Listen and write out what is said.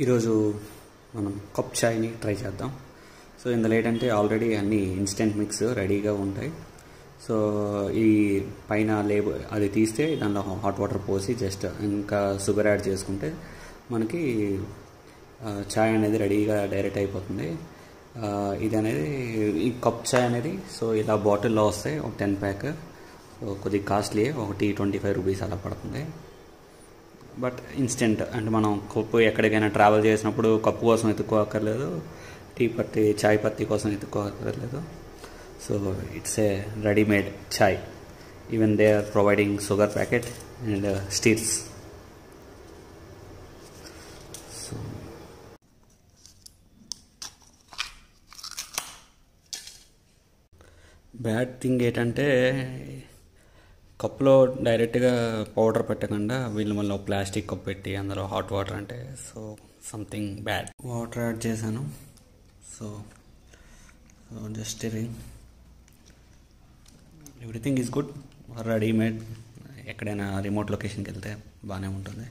ఈరోజు మనం cup చాయ్ని try చేద్దాం. సో ఇందులో ఏంటంటే ఆల్రెడీ అన్ని ఇన్స్టెంట్ మిక్స్ రెడీగా ఉంటాయి. సో ఈ పైన లేబుల్ అది తీస్తే దానిలో హాట్ వాటర్ పోసి జస్ట్ ఇంకా షుగర్ యాడ్ చేసుకుంటే మనకి చాయ్ అనేది రెడీగా డైరెక్ట్ అయిపోతుంది. ఇది అనేది ఈ కప్ చాయ్ అనేది సో ఇలా బాటిల్లో వస్తాయి, ఒక 10 ప్యాక్. సో కొద్దిగా కాస్ట్లీ, ఒకటి 25 రూపీస్ అలా పడుతుంది. బట్ ఇన్స్టెంట్ అంటే మనం కప్పు ఎక్కడికైనా ట్రావెల్ చేసినప్పుడు కప్పు కోసం ఎత్తుక్కోక్కర్లేదు, చాయ్ పత్తి కోసం ఎత్తుక్కోక్కర్లేదు. So it's a readymade chai. Even they are providing sugar packet and steels. So bad thing ఏంటంటే కప్లో డైరెక్ట్గా పౌడర్ పెట్టకుండా వీళ్ళు మళ్ళీ ప్లాస్టిక్ కప్ పెట్టి అందులో హాట్ వాటర్ అంటే so something bad. Water add చేశాను. So just stirring, everything is good. Readymade. ఎక్కడైనా రిమోట్ లొకేషన్కి వెళ్తే బాగానే ఉంటుంది.